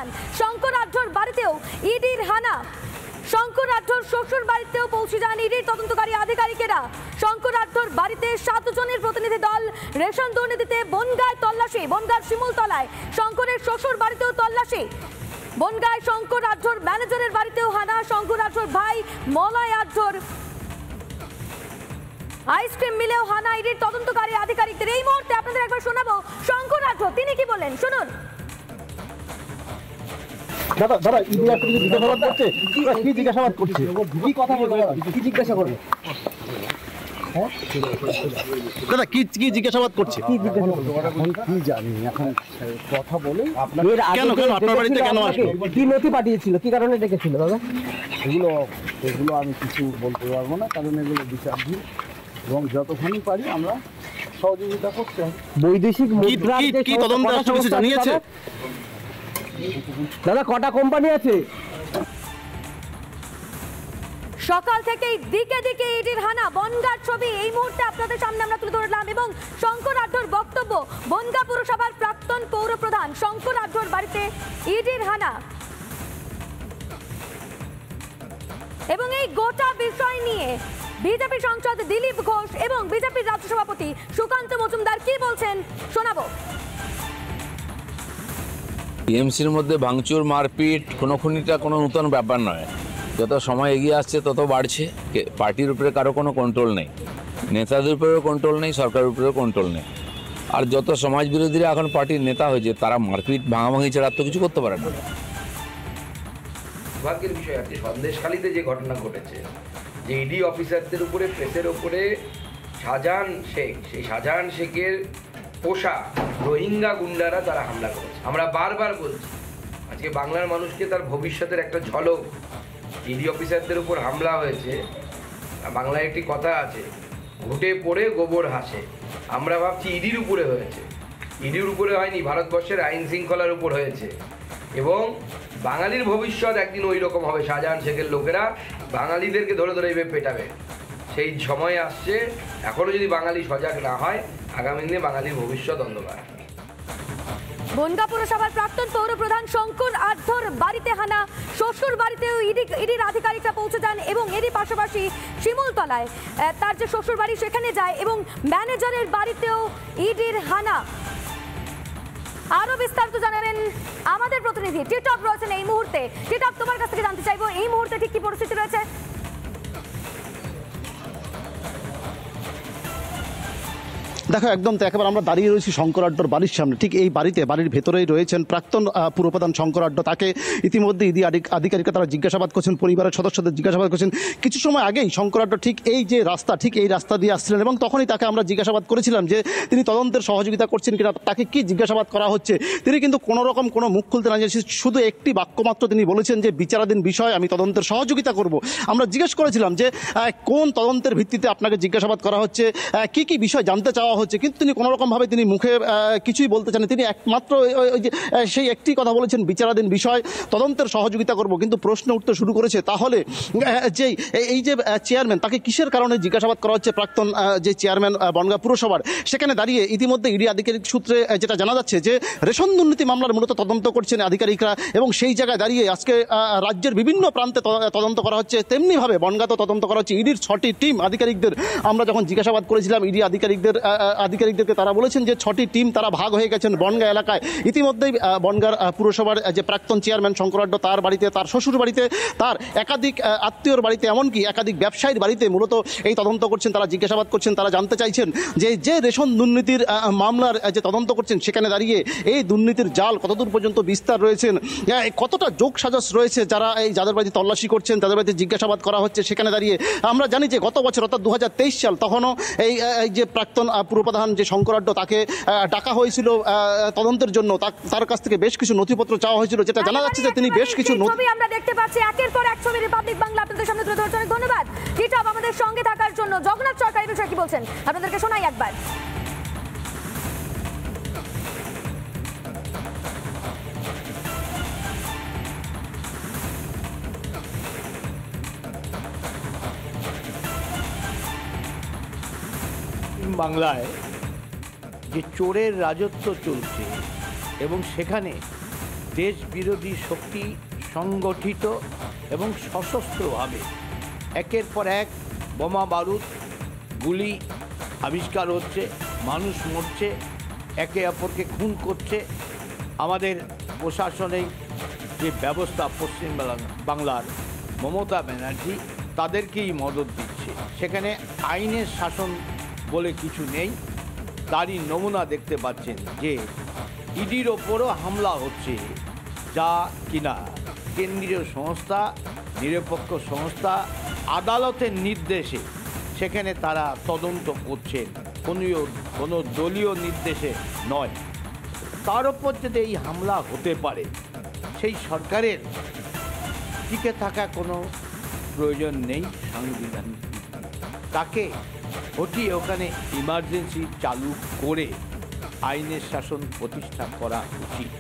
প্রধান শঙ্কর আঢ্যর বাড়িতেও ইডির হানা। শঙ্কর আঢ্যর শ্বশুর বাড়িতেও পৌঁছে যান ইডির তদন্তকারী আধিকারিকেরা। শঙ্কর আঢ্যর বাড়িতে 7 জনের প্রতিনিধি দল। রেশন দুর্নীতিতে বনগাঁয় তল্লাশি। বনগাঁর শিমুলতলায় শঙ্করের শ্বশুর বাড়িতেও তল্লাশি। বনগাঁয় শঙ্কর আঢ্যর ম্যানেজারের বাড়িতেও হানা। শঙ্কর আঢ্যর ভাই মলয় আঢ্যর আইসক্রিম মিলেও হানা ইডির তদন্তকারী আধিকারিকদের। এই মুহূর্তে আপনাদের একবার শোনাবো শঙ্কর আঢ্য তিনি কি বলেন, শুনুন। দাদা দাদা ইডি আপনাকে জিজ্ঞাসাবাদ করছে, কি জিজ্ঞাসাবাদ করছে, কি কথা বলবে, কি জিজ্ঞাসা করবে? হ্যাঁ দাদা কি কি জিজ্ঞাসাবাদ করছে, কি কি জানি এখন কথা বলে আপনার কেন কেন আপনার বাড়িতে কেন আসলো, কি নথি পাঠিয়েছিল, কি কারণে ডেকেছিল দাদা? এগুলো আমি কিছু বলতে পারবো না, কারণ এগুলো বিচারাধীন এবং যতক্ষণই পারি আমরা সহযোগিতা করতে হবে। বৈদেশিক মুদ্রা কি তদন্ত কিছু জানিয়েছে দাদা? কটা কোম্পানি আছে? সকাল থেকেই দিকে দিকে ইডির হানা। বনগাঁর ছবি এই মুহূর্তে আপনাদের সামনে আমরা তুলে ধরলাম এবং শঙ্কর আঢ্যর বক্তব্য। বনগাঁ পুরসভার প্রাক্তন পৌর প্রধান শঙ্কর আঢ্যর বাড়িতে ইডির হানা এবং এই গোটা বিষয় নিয়ে বিজেপি সাংসদ দিলীপ ঘোষ এবং বিজেপির রাজ্য সভাপতি সুকান্ত মজুমদার কি বলছেন শোনাবো। টিএমসির মধ্যে ভাঙচুর মারপিট খুনোখুনিটা কোনো নতুন ব্যাপার নয়। যত সময় এগিয়ে আসছে তত বাড়ছে। পার্টির উপরে কারো কোনো কন্ট্রোল নেই, নেতাদের উপরেও কন্ট্রোল নেই, সরকারের উপরেও কন্ট্রোল নেই। আর যত সমাজ বিরোধীরা এখন পার্টির নেতা হয়েছে তারা মারপিট ভাঙাভাঙি ছাড়া তো কিছু করতে পারে না। দুর্ভাগ্যের বিষয় আছে সন্দেশখালীতে যে ঘটনা ঘটেছে, যে ইডি অফিসারদের উপরে, প্রেসের উপরে শাহজাহান শেখ, সেই শাহজাহান শেখের পোষা রোহিঙ্গা গুন্ডারা তারা হামলা করেছে। আমরা বারবার বলছি আজকে বাংলার মানুষকে তার ভবিষ্যতের একটা ঝলক। ইডি অফিসারদের উপর হামলা হয়েছে। বাংলায় একটি কথা আছে, ঘুটে পড়ে গোবর হাসে। আমরা ভাবছি ইডির উপরে হয়েছে, ইডির উপরে হয়নি, ভারতবর্ষের আইন শৃঙ্খলার উপর হয়েছে। এবং বাঙালির ভবিষ্যৎ একদিন ওই রকম হবে। শাহজাহান শেখের লোকেরা বাঙালিদেরকে ধরে ধরে এভাবে পেটাবে। সেই সময় আসছে, এখনও যদি বাঙালি সজাগ না হয় আগামী দিনে বাঙালির ভবিষ্যৎ অন্ধকার। বনগাঁ পুরসভার প্রাক্তন পৌর প্রধান শঙ্কর আঢ্যর বাড়িতে হানা। শ্বশুর বাড়িতেও ইডির আধিকারিকরা পৌঁছে যান এবং এরই পাশাপাশি শিমুলতলায় তার যে শ্বশুর বাড়ি সেখানে যায় এবং ম্যানেজারের বাড়িতেও ইডির হানা। আরো বিস্তারিত জানাবেন আমাদের প্রতিনিধি টিটপ রয়েছেন এই মুহূর্তে। টিটপ, তোমার কাছ থেকে জানতে চাইবো এই মুহূর্তে ঠিক কি পরিস্থিতি রয়েছে? দেখো একদম তো একেবারে আমরা দাঁড়িয়ে রয়েছি শঙ্কর আঢ্যর বাড়ির সামনে। ঠিক এই বাড়ির ভেতরেই রয়েছেন প্রাক্তন পুরপ্রধান শঙ্কর আঢ্য। তাকে ইতিমধ্যে ইডি আধিকারিকরা তারা জিজ্ঞাসাবাদ করছেন, পরিবারের সদস্যদের জিজ্ঞাসাবাদ করছেন। কিছু সময় আগেই শঙ্কর আঢ্য ঠিক এই যে রাস্তা, ঠিক এই রাস্তা দিয়ে আসছিলেন এবং তখনই তাকে আমরা জিজ্ঞাসাবাদ করেছিলাম যে তিনি তদন্তের সহযোগিতা করছেন কিনা, তাকে কি জিজ্ঞাসাবাদ করা হচ্ছে। তিনি কিন্তু কোনো রকম কোনো মুখ খুলতে না, শুধু একটি বাক্য মাত্র তিনি বলেছেন যে বিচারাধীন বিষয়, আমি তদন্তের সহযোগিতা করব। আমরা জিজ্ঞেস করেছিলাম যে কোন তদন্তের ভিত্তিতে আপনাকে জিজ্ঞাসাবাদ করা হচ্ছে, কি কি বিষয় জানতে চাওয়া হচ্ছে, কিন্তু তিনি কোনো রকমভাবে তিনি মুখে কিছুই বলতে চান। তিনি একমাত্র ওই যে সেই একটি কথা বলেছেন, বিচারাধীন বিষয়, তদন্তের সহযোগিতা করব। কিন্তু প্রশ্ন উঠতে শুরু করেছে তাহলে যে এই যে চেয়ারম্যান, তাকে কিসের কারণে জিজ্ঞাসাবাদ করা হচ্ছে, প্রাক্তন যে চেয়ারম্যান বনগাঁ পুরসভার, সেখানে দাঁড়িয়ে ইতিমধ্যে ইডি আধিকারিক সূত্রে যেটা জানা যাচ্ছে যে রেশন দুর্নীতি মামলার মূলত তদন্ত করছেন আধিকারিকরা এবং সেই জায়গায় দাঁড়িয়ে আজকে রাজ্যের বিভিন্ন প্রান্তে তদন্ত করা হচ্ছে। তেমনিভাবে বনগাঁতেও তদন্ত করা হচ্ছে। ইডির 6টি টিম আধিকারিকদের আমরা যখন জিজ্ঞাসাবাদ করেছিলাম ইডি আধিকারিকদেরকে, তারা বলেছেন যে 6টি টিম তারা ভাগ হয়ে গেছেন বনগাঁ এলাকায়। ইতিমধ্যেই বনগাঁ পুরসভার যে প্রাক্তন চেয়ারম্যান শঙ্কর আঢ্য, তার বাড়িতে, তার শ্বশুর বাড়িতে, তার একাধিক আত্মীয়র বাড়িতে, এমনকি একাধিক ব্যবসায়ীর বাড়িতে মূলত এই তদন্ত করছেন, তারা জিজ্ঞাসাবাদ করছেন। তারা জানতে চাইছেন যে রেশন দুর্নীতির মামলার যে তদন্ত করছেন সেখানে দাঁড়িয়ে এই দুর্নীতির জাল কতদূর পর্যন্ত বিস্তার রয়েছেন, কতটা যোগ সাজস রয়েছে, যাদের বাড়িতে তল্লাশি করছেন, তাদের বাড়িতে জিজ্ঞাসাবাদ করা হচ্ছে। সেখানে দাঁড়িয়ে আমরা জানি যে গত বছর অর্থাৎ 2023 সাল, তখনও এই যে প্রাক্তন পুরপ্রধান যে শঙ্কর আঢ্য, তাকে ডাকা হয়েছিল তদন্তের জন্য। তার কাছ থেকে বেশ কিছু নথিপত্র চাওয়া হয়েছিল, যেটা জানা যাচ্ছে যে তিনি বেশ কিছু ছবি আমরা দেখতে পাচ্ছি একের পর এক ছবি রিপাবলিক বাংলা আপনাদের সামনে তুলে ধরছে। অনেক ধন্যবাদ টিটপ আমাদের সঙ্গে থাকার জন্য। জগন্নাথ সরকারি বিষয় কি বলছেন আপনাদেরকে শোনাই একবার। বাংলায় যে চোরের রাজত্ব চলছে এবং সেখানে দেশ বিরোধী শক্তি সংগঠিত এবং সশস্ত্রভাবে একের পর এক বোমা বারুদ গুলি আবিষ্কার হচ্ছে, মানুষ মরছে, একে অপরকে খুন করছে। আমাদের প্রশাসনিক যে ব্যবস্থা পশ্চিম বাংলার মমতা ব্যানার্জি তাদেরকেই মদত দিচ্ছে, সেখানে আইনের শাসন বলে কিছু নেই। তারই নমুনা দেখতে পাচ্ছেন যে ইডির ওপরও হামলা হচ্ছে, যা কিনা কেন্দ্রীয় সংস্থা, নিরপেক্ষ সংস্থা আদালতের নির্দেশে সেখানে তারা তদন্ত করছেন, কোনো দলীয় নির্দেশে নয়। তার ওপর যদি এই হামলা হতে পারে, সেই সরকারের টিকে থাকা কোনো প্রয়োজন নেই সাংবিধানিক। তাকে হটিয়ে ওখানে ইমার্জেন্সি চালু করে আইনের শাসন প্রতিষ্ঠা করা উচিত।